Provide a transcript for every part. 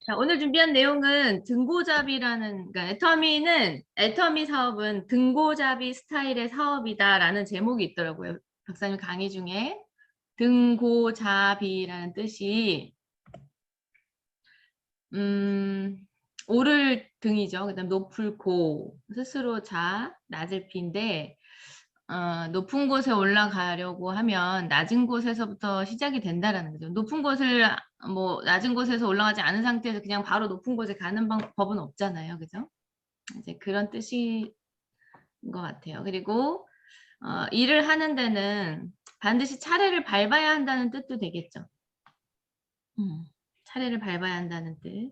자, 오늘 준비한 내용은 등고잡이라는, 그러니까 애터미 사업은 등고잡이 스타일의 사업이다라는 제목이 있더라고요. 박사님 강의 중에. 등고잡이라는 뜻이, 오를 등이죠. 그다음 높을 고, 스스로 자, 낮을 피인데, 높은 곳에 올라가려고 하면 낮은 곳에서부터 시작이 된다라는 거죠. 높은 곳을 낮은 곳에서 올라가지 않은 상태에서 그냥 바로 높은 곳에 가는 방법은 없잖아요. 그죠? 이제 그런 뜻인 것 같아요. 그리고 일을 하는 데는 반드시 차례를 밟아야 한다는 뜻도 되겠죠. 차례를 밟아야 한다는 뜻.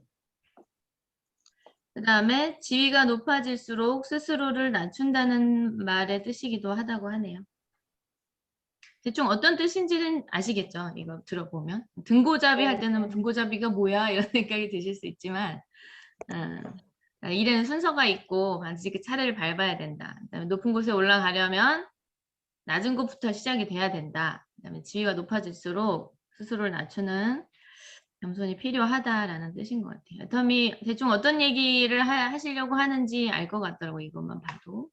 그 다음에 지위가 높아질수록 스스로를 낮춘다는 말의 뜻이기도 하다고 하네요. 대충 어떤 뜻인지는 아시겠죠? 이거 들어보면. 등고잡이 할 때는 등고잡이가 뭐야? 이런 생각이 드실 수 있지만 일에는 순서가 있고 반드시 그 차례를 밟아야 된다. 그다음에 높은 곳에 올라가려면 낮은 곳부터 시작이 돼야 된다. 그다음에 지위가 높아질수록 스스로를 낮추는 겸손이 필요하다라는 뜻인 것 같아요. 터미 대충 어떤 얘기를 하시려고 하는지 알 것 같더라고요. 이것만 봐도.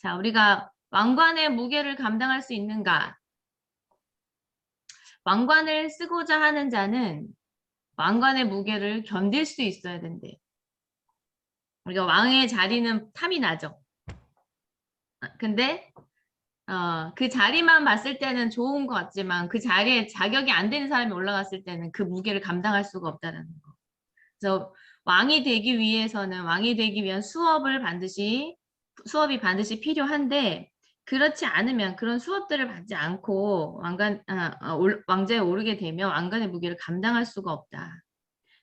자, 우리가 왕관의 무게를 감당할 수 있는가? 왕관을 쓰고자 하는 자는 왕관의 무게를 견딜 수 있어야 된대. 우리가 왕의 자리는 탐이 나죠. 근데 그 자리만 봤을 때는 좋은 것 같지만 그 자리에 자격이 안 되는 사람이 올라갔을 때는 그 무게를 감당할 수가 없다는 거. 그래서 왕이 되기 위한 수업이 반드시 필요한데 그렇지 않으면 그런 수업들을 받지 않고 왕좌에 오르게 되면 왕관의 무게를 감당할 수가 없다.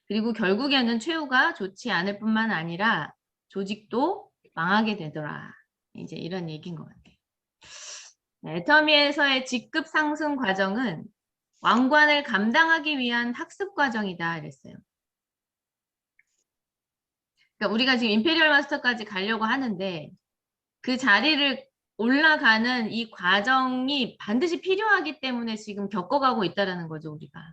그리고 결국에는 최후가 좋지 않을 뿐만 아니라 조직도 망하게 되더라. 이제 이런 얘기인 것 같아요. 애터미에서의 직급 상승 과정은 왕관을 감당하기 위한 학습 과정이다 이랬어요. 그러니까 우리가 지금 임페리얼 마스터까지 가려고 하는데 그 자리를 올라가는 이 과정이 반드시 필요하기 때문에 지금 겪어가고 있다는 거죠, 우리가.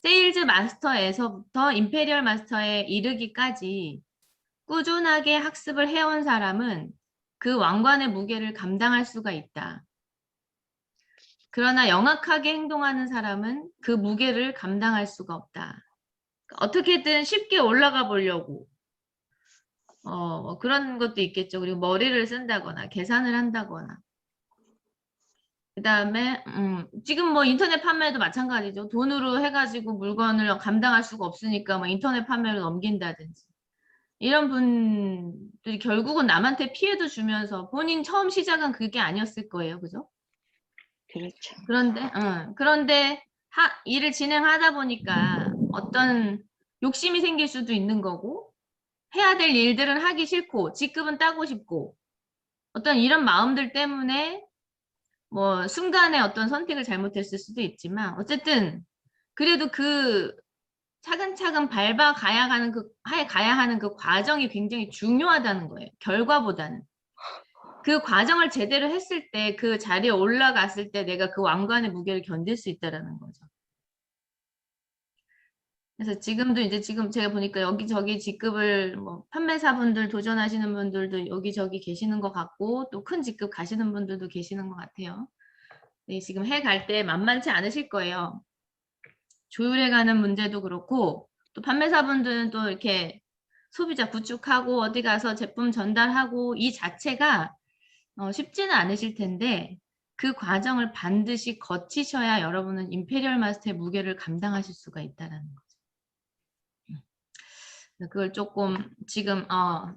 세일즈 마스터에서부터 임페리얼 마스터에 이르기까지 꾸준하게 학습을 해온 사람은 그 왕관의 무게를 감당할 수가 있다. 그러나 영악하게 행동하는 사람은 그 무게를 감당할 수가 없다. 어떻게든 쉽게 올라가 보려고 그런 것도 있겠죠. 그리고 머리를 쓴다거나 계산을 한다거나. 그 다음에 지금 뭐 인터넷 판매도 마찬가지죠. 돈으로 해가지고 물건을 감당할 수가 없으니까 뭐 인터넷 판매로 넘긴다든지. 이런 분들이 결국은 남한테 피해도 주면서 본인 처음 시작은 그게 아니었을 거예요. 그죠? 그렇죠. 그런데 일을 진행하다 보니까 어떤 욕심이 생길 수도 있는 거고 해야 될 일들은 하기 싫고 직급은 따고 싶고 어떤 이런 마음들 때문에 뭐 순간에 어떤 선택을 잘못했을 수도 있지만 어쨌든 그래도 그 차근차근 가야 하는 그 과정이 굉장히 중요하다는 거예요. 결과보다는. 그 과정을 제대로 했을 때 그 자리에 올라갔을 때 내가 그 왕관의 무게를 견딜 수 있다라는 거죠. 그래서 지금 제가 보니까 여기저기 직급을 뭐 판매사분들 도전하시는 분들도 여기저기 계시는 것 같고 또 큰 직급 가시는 분들도 계시는 것 같아요. 네, 지금 해 갈 때 만만치 않으실 거예요. 조율해가는 문제도 그렇고 또 판매사분들은 또 이렇게 소비자 구축하고 어디 가서 제품 전달하고 이 자체가 쉽지는 않으실 텐데 그 과정을 반드시 거치셔야 여러분은 임페리얼 마스터의 무게를 감당하실 수가 있다는 거죠. 그걸 조금 지금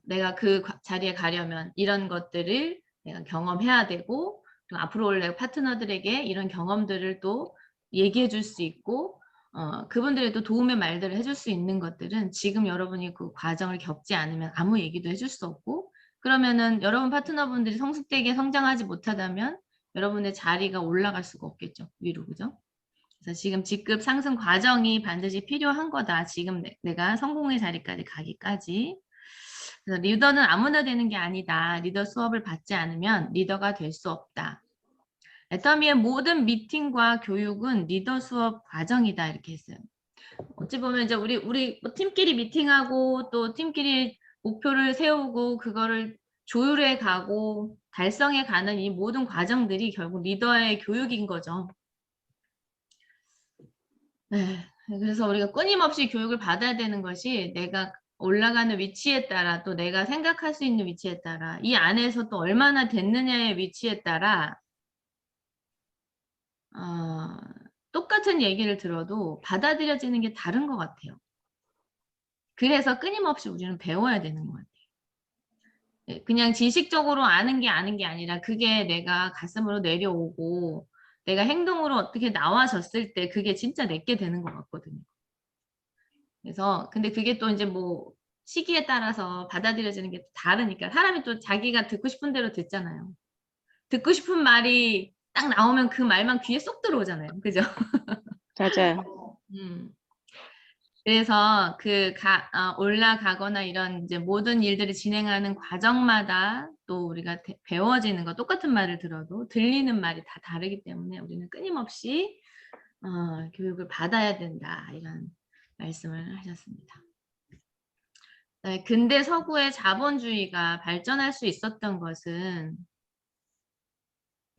내가 그 자리에 가려면 이런 것들을 내가 경험해야 되고 그리고 앞으로 올 파트너들에게 이런 경험들을 또 얘기해 줄 수 있고 그분들의 또 도움의 말들을 해줄 수 있는 것들은 지금 여러분이 그 과정을 겪지 않으면 아무 얘기도 해줄 수 없고 그러면은 여러분 파트너분들이 성숙되게 성장하지 못하다면 여러분의 자리가 올라갈 수가 없겠죠. 위로, 그죠? 그래서 지금 직급 상승 과정이 반드시 필요한 거다. 지금 내가 성공의 자리까지 가기까지. 그래서 리더는 아무나 되는 게 아니다. 리더 수업을 받지 않으면 리더가 될 수 없다. 애터미의 모든 미팅과 교육은 리더 수업 과정이다. 이렇게 했어요. 어찌 보면 이제 우리 뭐 팀끼리 미팅하고 또 팀끼리 목표를 세우고 그거를 조율해 가고 달성해 가는 이 모든 과정들이 결국 리더의 교육인 거죠. 네. 그래서 우리가 끊임없이 교육을 받아야 되는 것이 내가 올라가는 위치에 따라 또 내가 생각할 수 있는 위치에 따라 이 안에서 또 얼마나 됐느냐의 위치에 따라 똑같은 얘기를 들어도 받아들여지는 게 다른 것 같아요. 그래서 끊임없이 우리는 배워야 되는 것 같아요. 그냥 지식적으로 아는 게 아니라 그게 내가 가슴으로 내려오고 내가 행동으로 어떻게 나와졌을 때 그게 진짜 내게 되는 것 같거든요. 그래서 근데 그게 또 이제 뭐 시기에 따라서 받아들여지는 게 다르니까 사람이 또 자기가 듣고 싶은 대로 듣잖아요. 듣고 싶은 말이 딱 나오면 그 말만 귀에 쏙 들어오잖아요. 그죠? 맞아요. 그래서 올라가거나 이런 이제 모든 일들을 진행하는 과정마다 또 우리가 배워지는 거 똑같은 말을 들어도 들리는 말이 다 다르기 때문에 우리는 끊임없이 교육을 받아야 된다 이런 말씀을 하셨습니다. 네, 근대 서구의 자본주의가 발전할 수 있었던 것은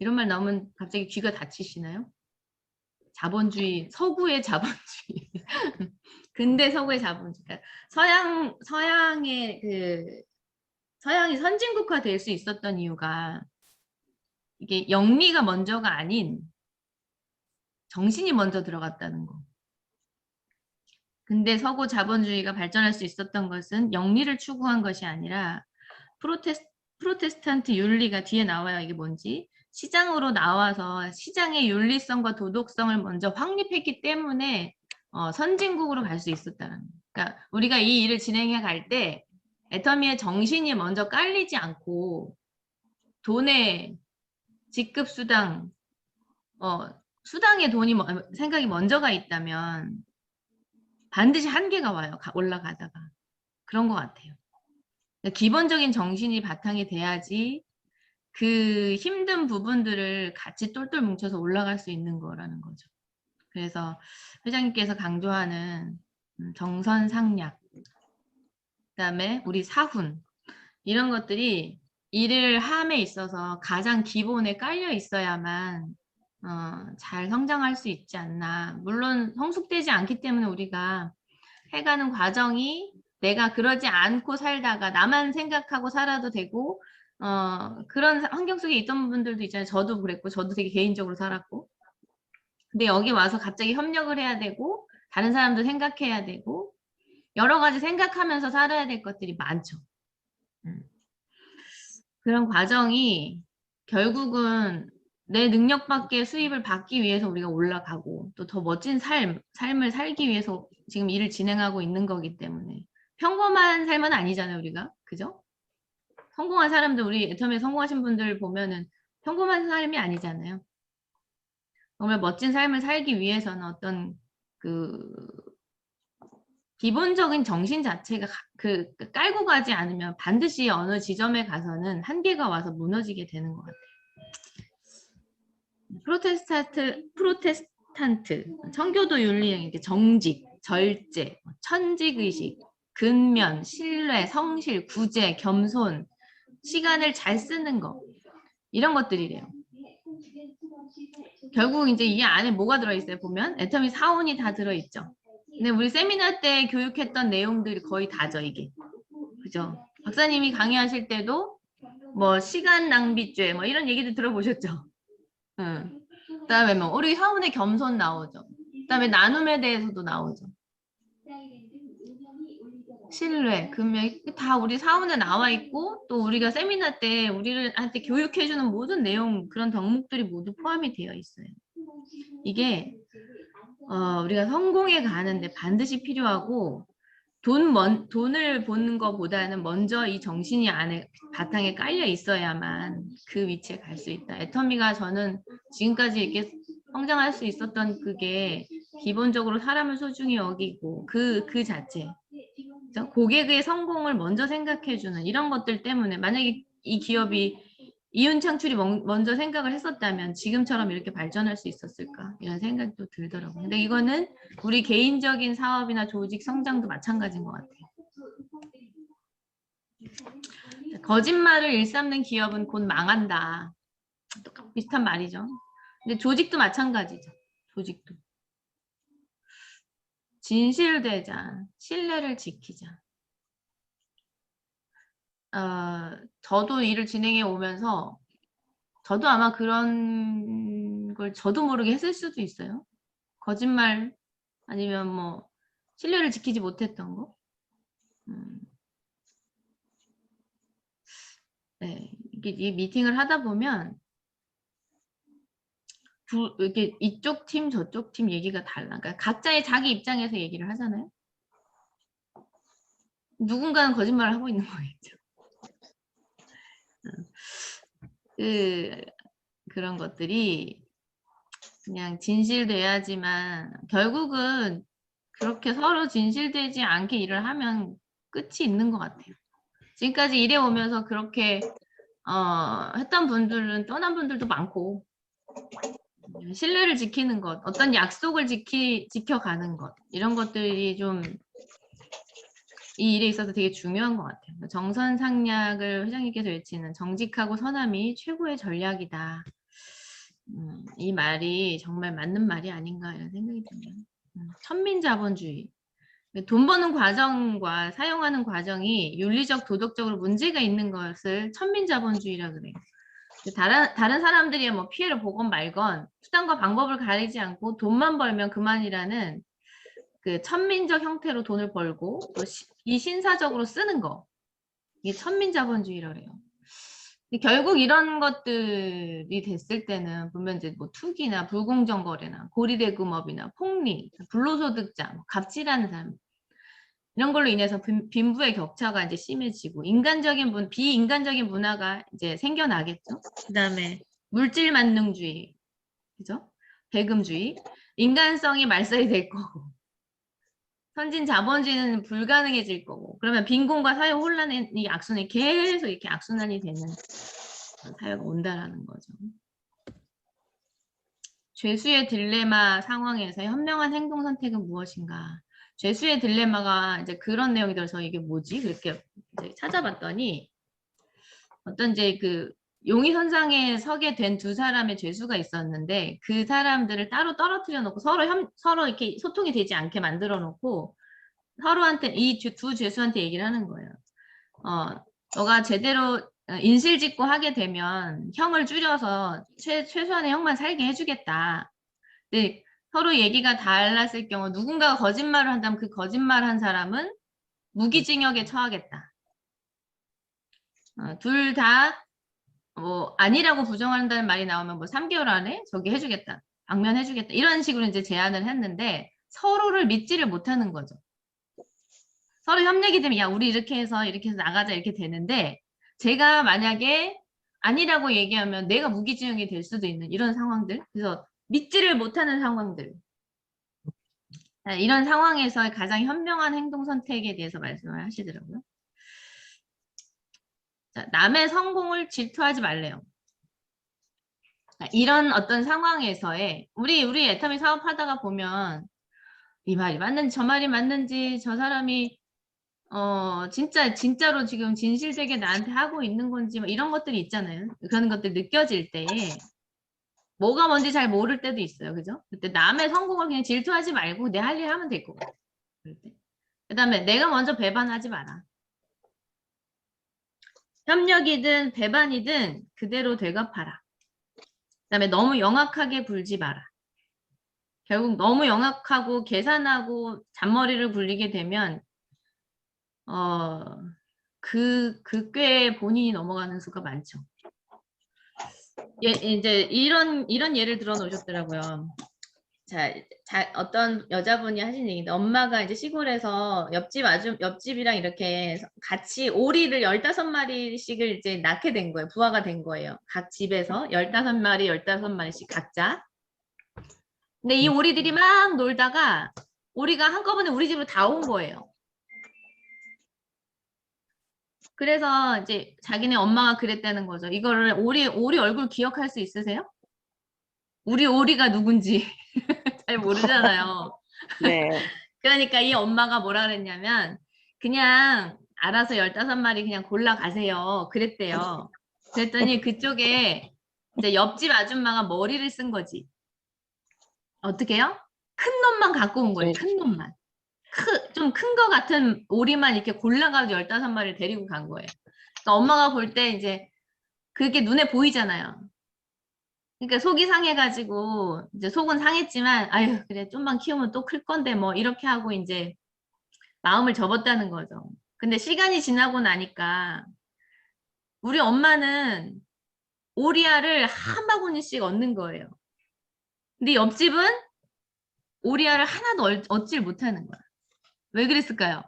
이런 말 나오면 갑자기 귀가 닫히시나요? 자본주의, 서구의 자본주의. 근대 서구의 자본주의. 그러니까 서양이 선진국화 될 수 있었던 이유가 이게 영리가 먼저가 아닌 정신이 먼저 들어갔다는 거. 근데 서구 자본주의가 발전할 수 있었던 것은 영리를 추구한 것이 아니라 프로테스탄트 윤리가 뒤에 나와요. 이게 뭔지. 시장으로 나와서 시장의 윤리성과 도덕성을 먼저 확립했기 때문에 선진국으로 갈 수 있었다는 거예요. 그러니까 우리가 이 일을 진행해 갈 때 애터미의 정신이 먼저 깔리지 않고 돈의 직급수당, 수당의 돈이 생각이 먼저가 있다면 반드시 한계가 와요. 올라가다가. 그런 것 같아요. 그러니까 기본적인 정신이 바탕이 돼야지 그 힘든 부분들을 같이 똘똘 뭉쳐서 올라갈 수 있는 거라는 거죠. 그래서 회장님께서 강조하는 정선상략, 그다음에 우리 사훈 이런 것들이 일을 함에 있어서 가장 기본에 깔려 있어야만 잘 성장할 수 있지 않나. 물론 성숙되지 않기 때문에 우리가 해가는 과정이 내가 그러지 않고 살다가 나만 생각하고 살아도 되고 그런 환경 속에 있던 분들도 있잖아요. 저도 그랬고 저도 되게 개인적으로 살았고 근데 여기 와서 갑자기 협력을 해야 되고 다른 사람도 생각해야 되고 여러 가지 생각하면서 살아야 될 것들이 많죠. 그런 과정이 결국은 내 능력 밖의 수입을 받기 위해서 우리가 올라가고 또 더 멋진 삶을 살기 위해서 지금 일을 진행하고 있는 거기 때문에 평범한 삶은 아니잖아요, 우리가. 그죠? 성공한 사람들, 우리 애터미에 성공하신 분들 보면은 평범한 삶이 아니잖아요. 정말 멋진 삶을 살기 위해서는 어떤 기본적인 정신 자체가 깔고 가지 않으면 반드시 어느 지점에 가서는 한계가 와서 무너지게 되는 것 같아요. 프로테스탄트, 청교도 윤리형 이렇게 정직, 절제, 천직의식, 근면, 신뢰, 성실, 구제, 겸손, 시간을 잘 쓰는 거 이런 것들이래요. 결국 이제 이 안에 뭐가 들어있어요? 보면 애터미 사원이 다 들어있죠. 근데 우리 세미나 때 교육했던 내용들이 거의 다죠, 이게. 그죠? 박사님이 강의하실 때도 뭐 시간 낭비죄 뭐 이런 얘기도 들어보셨죠? 응. 그다음에 뭐 우리 사원의 겸손 나오죠. 그다음에 나눔에 대해서도 나오죠. 신뢰, 금명 다 우리 사원에 나와 있고 또 우리가 세미나 때 우리한테 교육해주는 모든 내용 그런 덕목들이 모두 포함이 되어 있어요. 이게 우리가 성공에 가는데 반드시 필요하고 돈을 보는 것보다는 먼저 이 정신이 안에 바탕에 깔려 있어야만 그 위치에 갈 수 있다. 애터미가 저는 지금까지 이렇게 성장할 수 있었던 그게 기본적으로 사람을 소중히 여기고 그 자체. 고객의 성공을 먼저 생각해주는 이런 것들 때문에 만약에 이 기업이 이윤 창출이 먼저 생각을 했었다면 지금처럼 이렇게 발전할 수 있었을까? 이런 생각도 들더라고요. 근데 이거는 우리 개인적인 사업이나 조직 성장도 마찬가지인 것 같아요. 거짓말을 일삼는 기업은 곧 망한다. 비슷한 말이죠. 근데 조직도 마찬가지죠. 조직도. 진실되자. 신뢰를 지키자. 저도 일을 진행해 오면서 저도 아마 그런 걸 저도 모르게 했을 수도 있어요. 거짓말 아니면 뭐 신뢰를 지키지 못했던 거. 네, 이 미팅을 하다 보면 이렇게 이쪽 팀 저쪽 팀 얘기가 달라. 그러니까 각자의 자기 입장에서 얘기를 하잖아요. 누군가는 거짓말을 하고 있는 거겠죠. 그런 것들이 그냥 진실돼야지만 결국은 그렇게 서로 진실되지 않게 일을 하면 끝이 있는 것 같아요. 지금까지 일해 오면서 그렇게 했던 분들은 떠난 분들도 많고 신뢰를 지키는 것, 어떤 약속을 지켜가는 것 이런 것들이 좀 이 일에 있어서 되게 중요한 것 같아요. 정선상략을 회장님께서 외치는 정직하고 선함이 최고의 전략이다. 이 말이 정말 맞는 말이 아닌가 이런 생각이 드네요. 천민자본주의. 돈 버는 과정과 사용하는 과정이 윤리적, 도덕적으로 문제가 있는 것을 천민자본주의라 그래요. 다른 사람들이 뭐 피해를 보건 말건 수단과 방법을 가리지 않고 돈만 벌면 그만이라는 그 천민적 형태로 돈을 벌고 또 비신사적으로 쓰는 거. 이게 천민자본주의라 그래요. 결국 이런 것들이 됐을 때는 보면 이제 뭐 투기나 불공정 거래나 고리대금업이나 폭리, 불로소득자, 갑질하는 사람 이런 걸로 인해서 빈부의 격차가 이제 심해지고 비인간적인 문화가 이제 생겨나겠죠. 그다음에 물질 만능주의, 그죠? 배금주의, 인간성이 말살이 될 거고. 선진 자본주의는 불가능해질 거고 그러면 빈곤과 사회 혼란의 이 악순환이 계속 이렇게 악순환이 되는 사회가 온다라는 거죠. 죄수의 딜레마 상황에서 현명한 행동 선택은 무엇인가? 죄수의 딜레마가 이제 그런 내용이 들어서 이게 뭐지? 그렇게 이제 찾아봤더니 어떤 이제 그 용의선상에 서게 된 두 사람의 죄수가 있었는데 그 사람들을 따로 떨어뜨려 놓고 서로 이렇게 소통이 되지 않게 만들어 놓고 서로한테 이 두 죄수한테 얘기를 하는 거예요. 너가 제대로 인실직고 하게 되면 형을 줄여서 최소한의 형만 살게 해주겠다. 근데 서로 얘기가 달랐을 경우 누군가가 거짓말을 한다면 그 거짓말 한 사람은 무기징역에 처하겠다. 둘 다 뭐 아니라고 부정한다는 말이 나오면 뭐 3개월 안에 저기 해주겠다. 방면해주겠다. 이런 식으로 이제 제안을 했는데 서로를 믿지를 못하는 거죠. 서로 협력이 되면 야 우리 이렇게 해서 나가자 이렇게 되는데 제가 만약에 아니라고 얘기하면 내가 무기징역이 될 수도 있는 이런 상황들 그래서 믿지를 못하는 상황들 이런 상황에서 가장 현명한 행동 선택에 대해서 말씀을 하시더라고요. 자, 남의 성공을 질투하지 말래요. 이런 어떤 상황에서의 우리 애터미 사업하다가 보면 이 말이 맞는지 저 말이 맞는지 저 사람이 진짜로 지금 진실되게 나한테 하고 있는 건지 뭐 이런 것들이 있잖아요. 그런 것들 느껴질 때 뭐가 뭔지 잘 모를 때도 있어요. 그죠? 그때 남의 성공을 그냥 질투하지 말고 내 할 일 하면 될 거고. 그 다음에 내가 먼저 배반하지 마라. 협력이든 배반이든 그대로 되갚아라. 그 다음에 너무 영악하게 굴지 마라. 결국 너무 영악하고 계산하고 잔머리를 굴리게 되면 그 꾀에 본인이 넘어가는 수가 많죠. 이제 이런 예를 들어 놓으셨더라고요. 어떤 여자분이 하신 얘기인데 엄마가 이제 시골에서 옆집이랑 이렇게 같이 오리를 15마리씩을 이제 낳게 된 거예요. 부화가 된 거예요. 각 집에서 15마리, 15마리씩 각자. 근데 이 오리들이 막 놀다가 오리가 한꺼번에 우리 집으로 다 온 거예요. 그래서 이제 자기네 엄마가 그랬다는 거죠. 이거를 오리 얼굴 기억할 수 있으세요? 우리 오리가 누군지 잘 모르잖아요. 네. 그러니까 이 엄마가 뭐라 그랬냐면 그냥 알아서 15마리 그냥 골라 가세요. 그랬대요. 그랬더니 그쪽에 이제 옆집 아줌마가 머리를 쓴 거지. 어떻게 해요? 큰 놈만 갖고 온 거예요. 큰 놈만. 좀 큰 거 같은 오리만 이렇게 골라가지고 15마리를 데리고 간 거예요. 그러니까 엄마가 볼 때 이제 그게 눈에 보이잖아요. 그러니까 속이 상해가지고 이제 속은 상했지만 아유 그래 좀만 키우면 또 클 건데 뭐 이렇게 하고 이제 마음을 접었다는 거죠. 근데 시간이 지나고 나니까 우리 엄마는 오리알을 한 바구니씩 얻는 거예요. 근데 옆집은 오리알을 하나도 얻질 못하는 거야. 왜 그랬을까요?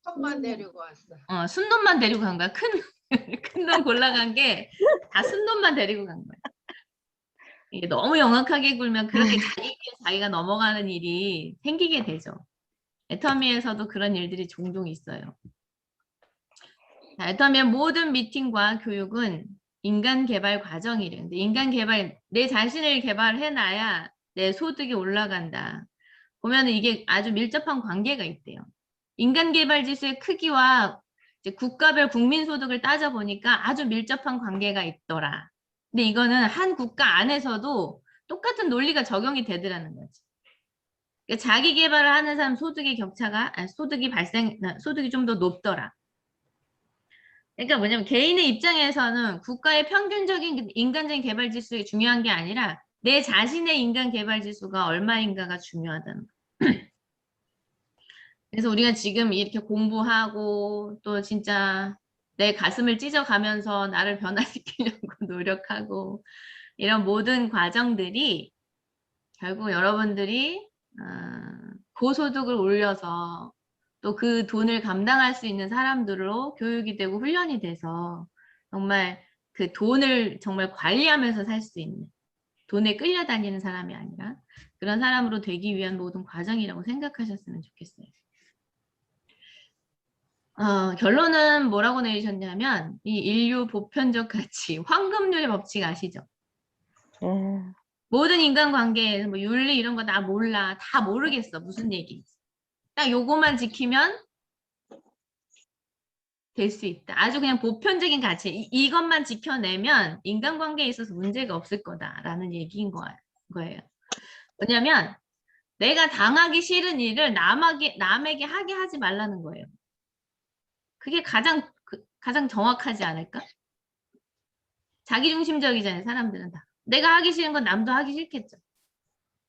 손만 데리고 왔어. 순놈만 데리고 간 거야. 큰 놈 골라간 게 다 순놈만 데리고 간 거야. 이게 너무 영악하게 굴면 그렇게 자기가 넘어가는 일이 생기게 되죠. 애터미에서도 그런 일들이 종종 있어요. 자, 애터미의 모든 미팅과 교육은 인간 개발 과정이래요. 근데 인간 개발, 내 자신을 개발해놔야 내 소득이 올라간다. 보면은 이게 아주 밀접한 관계가 있대요. 인간 개발 지수의 크기와 이제 국가별 국민 소득을 따져보니까 아주 밀접한 관계가 있더라. 근데 이거는 한 국가 안에서도 똑같은 논리가 적용이 되더라는 거지. 그러니까 자기 개발을 하는 사람 소득의 격차가, 소득이 좀 더 높더라. 그러니까 뭐냐면 개인의 입장에서는 국가의 평균적인 인간적인 개발 지수가 중요한 게 아니라 내 자신의 인간 개발 지수가 얼마인가가 중요하다는 거예요. 그래서 우리가 지금 이렇게 공부하고 또 진짜 내 가슴을 찢어가면서 나를 변화시키려고 노력하고 이런 모든 과정들이 결국 여러분들이 고소득을 올려서 또 그 돈을 감당할 수 있는 사람들로 교육이 되고 훈련이 돼서 정말 그 돈을 정말 관리하면서 살 수 있는 돈에 끌려다니는 사람이 아니라 그런 사람으로 되기 위한 모든 과정이라고 생각하셨으면 좋겠어요. 결론은 뭐라고 내리셨냐면 이 인류 보편적 가치, 황금률의 법칙 아시죠? 모든 인간관계에서 뭐 윤리 이런 거 나 몰라. 다 모르겠어. 무슨 얘기. 딱 요거만 지키면 될 수 있다. 아주 그냥 보편적인 가치. 이것만 지켜내면 인간관계에 있어서 문제가 없을 거다라는 얘기인 거예요. 왜냐면 내가 당하기 싫은 일을 남에게 하게 하지 말라는 거예요. 그게 가장 정확하지 않을까? 자기중심적이잖아요, 사람들은 다. 내가 하기 싫은 건 남도 하기 싫겠죠.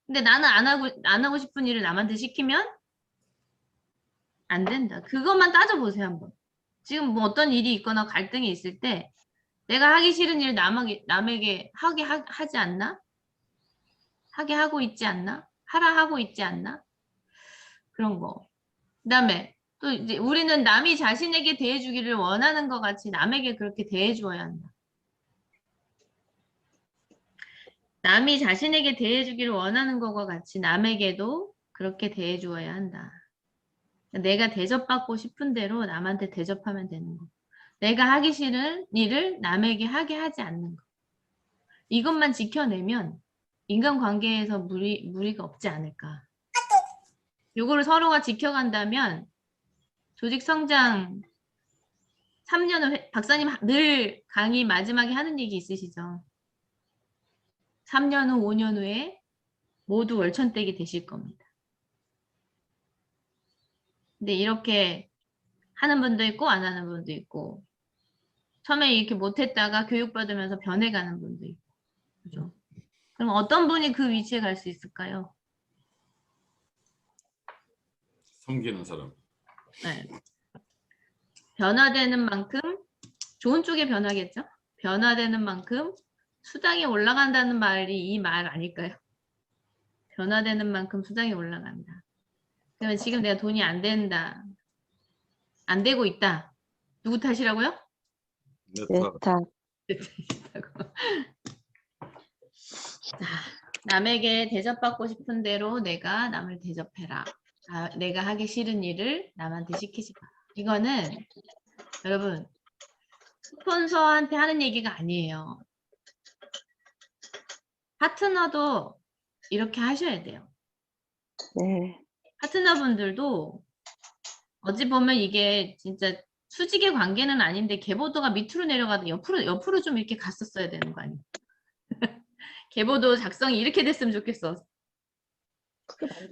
근데 나는 안 하고 싶은 일을 남한테 시키면 안 된다. 그것만 따져보세요, 한번. 지금 뭐 어떤 일이 있거나 갈등이 있을 때 내가 하기 싫은 일을 남에게 하지 않나? 하게 하고 있지 않나? 하라 하고 있지 않나? 그런 거. 그 다음에 또 이제 우리는 남이 자신에게 대해주기를 원하는 것 같이 남에게 그렇게 대해주어야 한다. 남이 자신에게 대해주기를 원하는 것과 같이 남에게도 그렇게 대해주어야 한다. 내가 대접받고 싶은 대로 남한테 대접하면 되는 거. 내가 하기 싫은 일을 남에게 하게 하지 않는 거. 이것만 지켜내면 인간관계에서 무리가 없지 않을까. 요거를 서로가 지켜간다면 조직 성장 3년 후 박사님 늘 강의 마지막에 하는 얘기 있으시죠? 3년 후, 5년 후에 모두 월천댁이 되실 겁니다. 근데 이렇게 하는 분도 있고 안 하는 분도 있고 처음에 이렇게 못했다가 교육받으면서 변해가는 분도 있고 그죠? 그럼 어떤 분이 그 위치에 갈 수 있을까요? 섬기는 사람. 네. 변화되는 만큼 좋은 쪽에 변하겠죠? 변화되는 만큼 수당이 올라간다는 말이 이 말 아닐까요? 변화되는 만큼 수당이 올라간다. 그러면 지금 내가 돈이 안 된다. 안 되고 있다. 누구 탓이라고요? 탓. 자, 남에게 대접받고 싶은 대로 내가 남을 대접해라. 내가 하기 싫은 일을 남한테 시키지 마. 이거는 여러분 스폰서한테 하는 얘기가 아니에요. 파트너도 이렇게 하셔야 돼요. 네. 파트너분들도 어찌 보면 이게 진짜 수직의 관계는 아닌데 계보도가 밑으로 내려가도 옆으로 좀 이렇게 갔었어야 되는 거 아니에요? 계보도 작성이 이렇게 됐으면 좋겠어.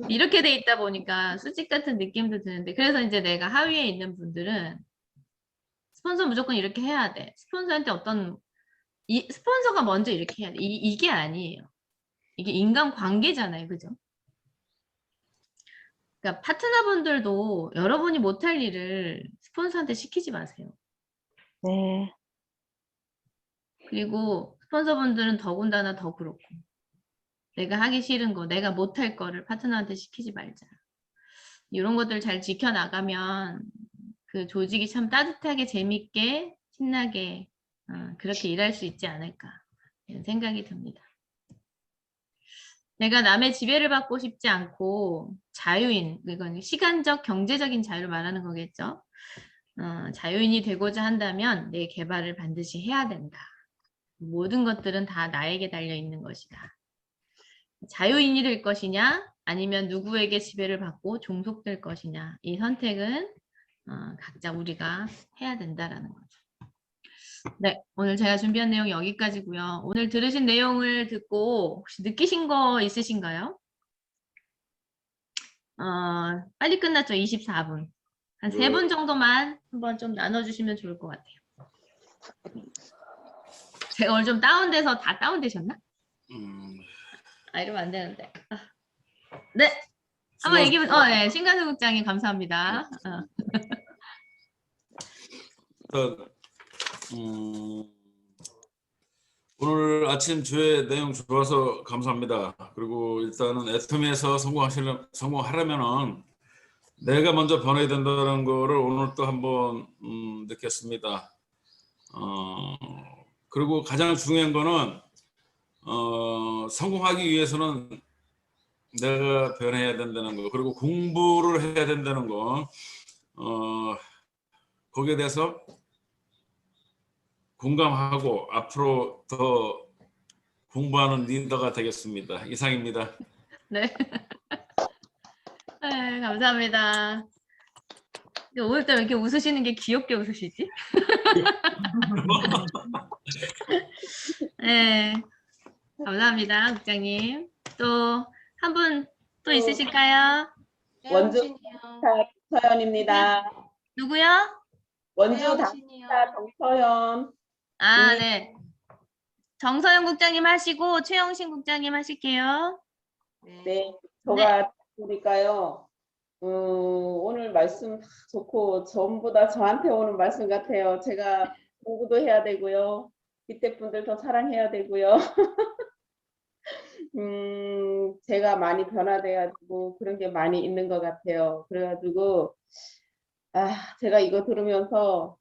이렇게 돼 있다 보니까 수직 같은 느낌도 드는데, 그래서 이제 내가 하위에 있는 분들은 스폰서 무조건 이렇게 해야 돼. 스폰서한테 스폰서가 먼저 이렇게 해야 돼. 이게 아니에요. 이게 인간 관계잖아요. 그죠? 그러니까 파트너분들도 여러분이 못할 일을 스폰서한테 시키지 마세요. 네. 그리고 스폰서분들은 더군다나 더 그렇고, 내가 하기 싫은 거, 내가 못할 거를 파트너한테 시키지 말자. 이런 것들 잘 지켜나가면 그 조직이 참 따뜻하게 재밌게 신나게 그렇게 일할 수 있지 않을까 이런 생각이 듭니다. 내가 남의 지배를 받고 싶지 않고 자유인, 이건 시간적 경제적인 자유를 말하는 거겠죠. 자유인이 되고자 한다면 내 개발을 반드시 해야 된다. 모든 것들은 다 나에게 달려 있는 것이다. 자유인이 될 것이냐 아니면 누구에게 지배를 받고 종속될 것이냐, 이 선택은 각자 우리가 해야 된다라는 거죠. 네, 오늘 제가 준비한 내용 여기까지고요. 오늘 들으신 내용을 듣고 혹시 느끼신 거 있으신가요? 빨리 끝났죠? 24분. 한 3분 정도만 한번 좀 나눠주시면 좋을 것 같아요. 제가 오늘 좀 다운돼서 다 다운되셨나? 이러면 안 되는데. 네. 한번 얘기해 보세요. 네, 신관수 국장님 감사합니다. 오늘 아침 주의 내용 좋아서 감사합니다. 그리고 일단은 애터미에서 성공하려면은 내가 먼저 변해야 된다는 거를 오늘 또 한번 느꼈습니다. 그리고 가장 중요한 거는 성공하기 위해서는 내가 변해야 된다는 거, 그리고 공부를 해야 된다는 거, 거기에 대해서 공감하고 앞으로 더 공부하는 리더가 되겠습니다. 이상입니다. 네. 네, 감사합니다. 오늘따라 왜 이렇게 웃으시는 게 귀엽게 웃으시지? 네, 감사합니다, 국장님. 또 한 분 또 있으실까요? 원주 정서연입니다. 누구요? 원주 태영신이요. 당사 정서연. 아, 네. 정서영 국장님 하시고 최영신 국장님 하실게요. 네, 제가 보니까요. 오늘 말씀 다 좋고 전부 다 저한테 오는 말씀 같아요. 제가 공부도 해야 되고요. 밑에 분들 더 사랑해야 되고요. 제가 많이 변화돼야 되고 그런 게 많이 있는 것 같아요. 그래가지고 제가 이거 들으면서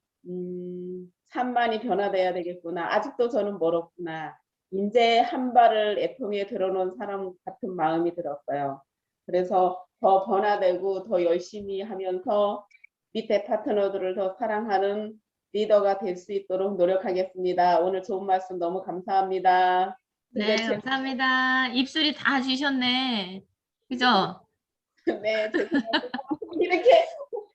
참 많이 변화돼야 되겠구나. 아직도 저는 멀었구나. 이제 한 발을 애터미에 들어놓은 사람 같은 마음이 들었어요. 그래서 더 변화되고 더 열심히 하면서 밑에 파트너들을 더 사랑하는 리더가 될 수 있도록 노력하겠습니다. 오늘 좋은 말씀 너무 감사합니다. 네, 감사합니다. 입술이 다 지셨네. 그죠? 네, 죄송합니다. 이렇게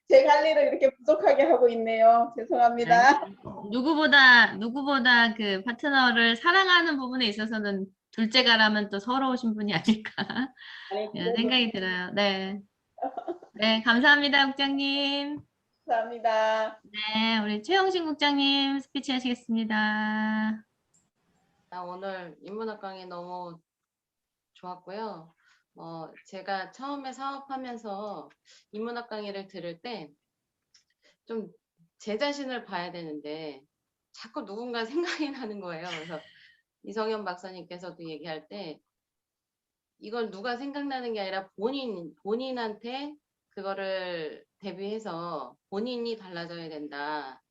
제 관리를 이렇게 부족하게 하고 있네요. 죄송합니다. 누구보다 그 파트너를 사랑하는 부분에 있어서는 둘째가라면 또 서러우신 분이 아닐까 이런 생각이 들어요. 네. 네, 감사합니다, 국장님. 감사합니다. 네, 우리 최영신 국장님 스피치 하시겠습니다. 오늘 인문학 강의 너무 좋았고요. 제가 처음에 사업하면서 인문학 강의를 들을 때 좀 제 자신을 봐야 되는데 자꾸 누군가 생각이 나는 거예요. 그래서 이성현 박사님께서도 얘기할 때 이건 누가 생각나는 게 아니라 본인한테 그거를 대비해서 본인이 달라져야 된다.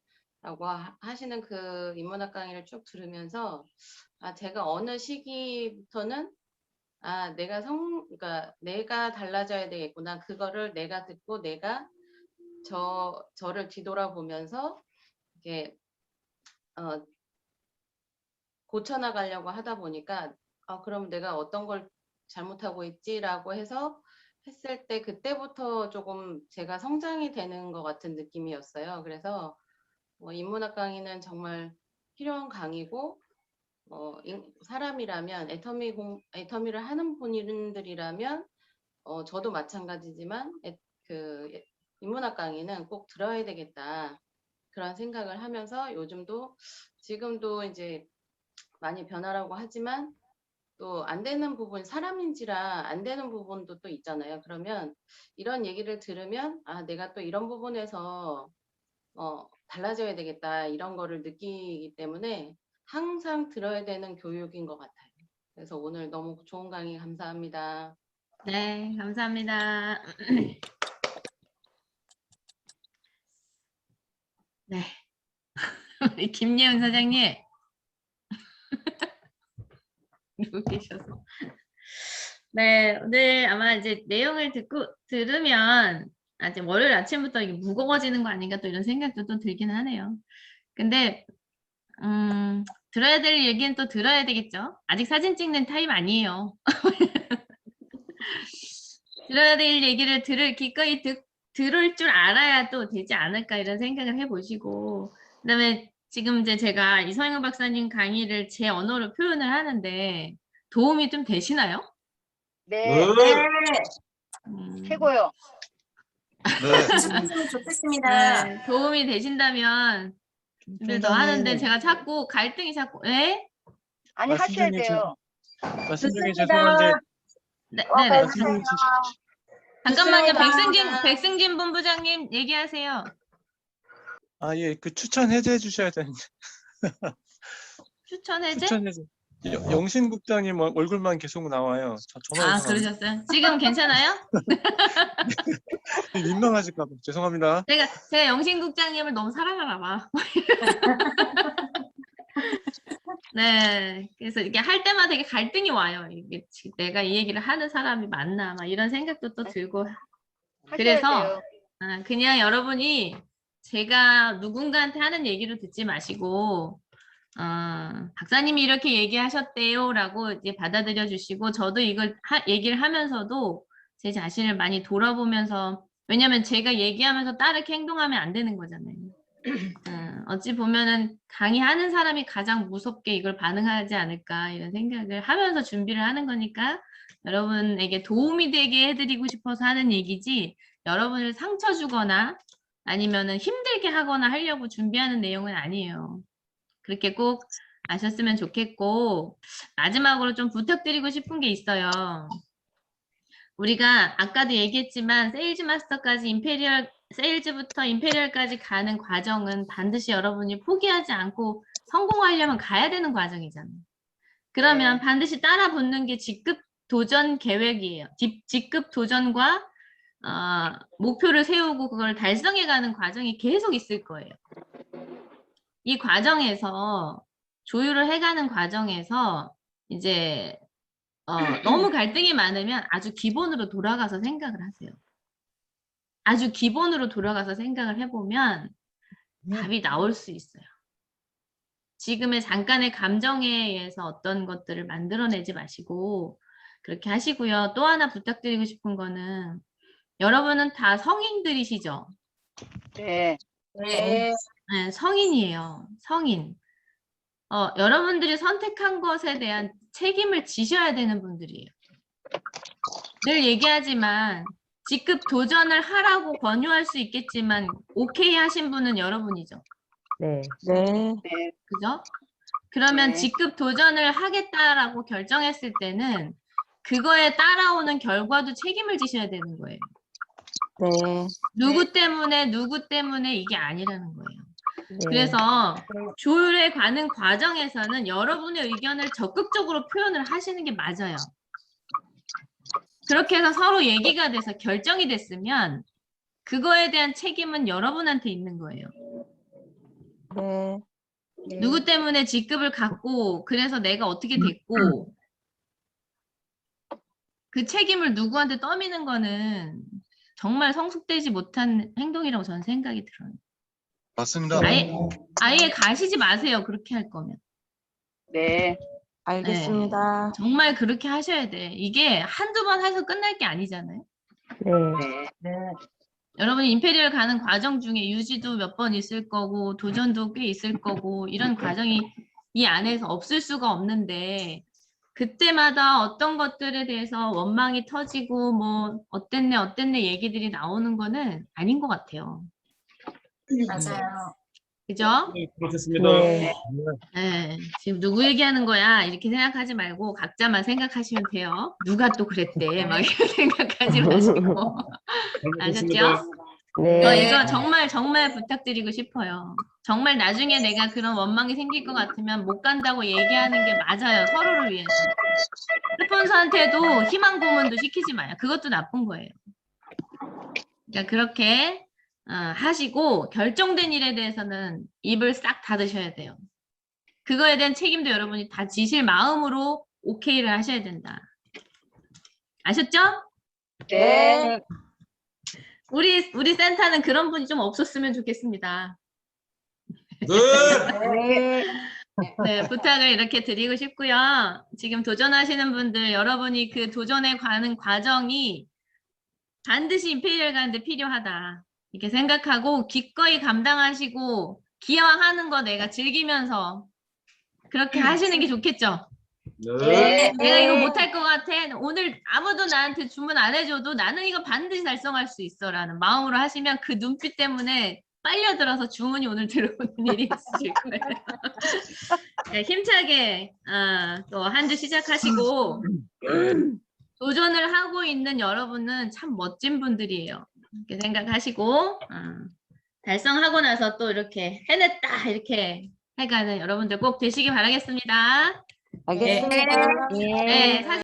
라고 하시는 그 인문학 강의를 쭉 들으면서 제가 어느 시기부터는 그러니까 내가 달라져야 되겠구나. 그거를 내가 듣고 내가 저를 뒤돌아보면서 이렇게 고쳐나가려고 하다 보니까 그럼 내가 어떤 걸 잘못하고 있지라고 해서 했을 때 그때부터 조금 제가 성장이 되는 것 같은 느낌이었어요. 그래서 인문학 강의는 정말 필요한 강의고 사람이라면 애터미를 하는 분들이라면 저도 마찬가지지만 인문학 강의는 꼭 들어야 되겠다 그런 생각을 하면서 지금도 이제 많이 변하라고 하지만 또 안 되는 부분, 사람인지라 안 되는 부분도 또 있잖아요. 그러면 이런 얘기를 들으면 내가 또 이런 부분에서 달라져야 되겠다 이런 거를 느끼기 때문에 항상 들어야 되는 교육인 것 같아요. 그래서 오늘 너무 좋은 강의 감사합니다. 네, 감사합니다. 네. 우리 김예은 사장님. 누구 계셔서. 네, 오늘 아마 이제 내용을 들으면 이제 월요일 아침부터 이게 무거워지는 거 아닌가 또 이런 생각도 또 들긴 하네요. 근데 들어야 될 얘기는 또 들어야 되겠죠. 아직 사진 찍는 타임 아니에요. 들어야 될 얘기를 기꺼이 들을 줄 알아야 또 되지 않을까 이런 생각을 해보시고, 그다음에 지금 이제 제가 이성영 박사님 강의를 제 언어로 표현을 하는데 도움이 좀 되시나요? 네, 최고요. 네. 좋겠습니다. 네, 도움이 되신다면 더 하는데 제가 자꾸 갈등이 예? 아니, 하셔야 돼요. 말씀 중에 죄송한데 네, 빨리 네. 하세요. 잠깐만요. 좋습니다. 백승진 본부장님 얘기하세요. 예, 그 추천 해제해 주셔야 되는데. 추천 해제? 추천 해제. 영신 국장님 얼굴만 계속 나와요. 전화 그러셨어요? 지금 괜찮아요? 민망하실까 봐. 죄송합니다. 제가 영신 국장님을 너무 사랑하나 봐. 네, 그래서 이게 할 때마다 되게 갈등이 와요. 이게 내가 이 얘기를 하는 사람이 맞나, 막 이런 생각도 또 들고. 하셔야 그래서 돼요. 그냥 여러분이 제가 누군가한테 하는 얘기를 듣지 마시고, 박사님이 이렇게 얘기하셨대요라고 이제 받아들여 주시고, 저도 이걸 얘기를 하면서도 제 자신을 많이 돌아보면서, 왜냐면 제가 얘기하면서 따르게 행동하면 안 되는 거잖아요. 어찌 보면은 강의하는 사람이 가장 무섭게 이걸 반응하지 않을까 이런 생각을 하면서 준비를 하는 거니까 여러분에게 도움이 되게 해드리고 싶어서 하는 얘기지, 여러분을 상처 주거나 아니면은 힘들게 하거나 하려고 준비하는 내용은 아니에요. 그렇게 꼭 아셨으면 좋겠고, 마지막으로 좀 부탁드리고 싶은 게 있어요. 우리가 아까도 얘기했지만 세일즈 마스터까지 세일즈부터 임페리얼까지 가는 과정은 반드시 여러분이 포기하지 않고 성공하려면 가야 되는 과정이잖아요. 그러면 반드시 따라 붙는 게 직급 도전 계획이에요. 직급 도전과 목표를 세우고 그걸 달성해가는 과정이 계속 있을 거예요. 이 과정에서 조율을 해가는 과정에서 이제 너무 갈등이 많으면 아주 기본으로 돌아가서 생각을 하세요. 아주 기본으로 돌아가서 생각을 해보면 답이 나올 수 있어요. 지금의 잠깐의 감정에 의해서 어떤 것들을 만들어내지 마시고 그렇게 하시고요. 또 하나 부탁드리고 싶은 거는, 여러분은 다 성인들이시죠? 네. 네. 네, 성인이에요. 성인. 여러분들이 선택한 것에 대한 책임을 지셔야 되는 분들이에요. 늘 얘기하지만 직급 도전을 하라고 권유할 수 있겠지만 오케이 하신 분은 여러분이죠. 네. 그죠? 그러면 네. 직급 도전을 하겠다라고 결정했을 때는 그거에 따라오는 결과도 책임을 지셔야 되는 거예요. 네. 누구 때문에 이게 아니라는 거예요. 네. 그래서 조율에 가는 과정에서는 여러분의 의견을 적극적으로 표현을 하시는 게 맞아요. 그렇게 해서 서로 얘기가 돼서 결정이 됐으면 그거에 대한 책임은 여러분한테 있는 거예요. 네. 누구 때문에 직급을 갖고 그래서 내가 어떻게 됐고 그 책임을 누구한테 떠미는 거는 정말 성숙되지 못한 행동이라고 저는 생각이 들어요. 맞습니다. 아예 가시지 마세요. 그렇게 할 거면. 네. 알겠습니다. 정말 그렇게 하셔야 돼. 이게 한두 번 해서 끝날 게 아니잖아요. 네. 네. 여러분이 임페리얼 가는 과정 중에 유지도 몇 번 있을 거고 도전도 꽤 있을 거고 이런 과정이 이 안에서 없을 수가 없는데 그때마다 어떤 것들에 대해서 원망이 터지고 뭐 어땠네 얘기들이 나오는 거는 아닌 것 같아요. 맞아요. 그죠? 네, 그렇겠습니다. 네. 네, 지금 누구 얘기하는 거야? 이렇게 생각하지 말고 각자만 생각하시면 돼요. 누가 또 그랬대? 막 이렇게 생각하지 마시고. 잘못했습니다. 아셨죠? 저 네. 이거 정말 부탁드리고 싶어요. 정말 나중에 내가 그런 원망이 생길 것 같으면 못 간다고 얘기하는 게 맞아요. 서로를 위해서. 스폰서한테도 희망 고문도 시키지 마요. 그것도 나쁜 거예요. 그러니까 그렇게 하시고 결정된 일에 대해서는 입을 싹 닫으셔야 돼요. 그거에 대한 책임도 여러분이 다 지실 마음으로 오케이를 하셔야 된다. 아셨죠? 네. 우리 센터는 그런 분이 좀 없었으면 좋겠습니다. 네. 네. 네, 부탁을 이렇게 드리고 싶고요. 지금 도전하시는 분들, 여러분이 그 도전에 가는 과정이 반드시 임페리얼 가는데 필요하다. 이렇게 생각하고 기꺼이 감당하시고 기여하는 거 내가 즐기면서 그렇게 하시는 게 좋겠죠? 네. 내가 이거 못할 것 같아. 오늘 아무도 나한테 주문 안 해줘도 나는 이거 반드시 달성할 수 있어 라는 마음으로 하시면 그 눈빛 때문에 빨려들어서 주문이 오늘 들어오는 일이 있으실 거예요. 네, 힘차게 또 한 주 시작하시고 도전을 하고 있는 여러분은 참 멋진 분들이에요. 이렇게 생각하시고 달성하고 나서 또 이렇게 해냈다 이렇게 해가는 여러분들 꼭 되시기 바라겠습니다. 알겠습니다. 네, 사진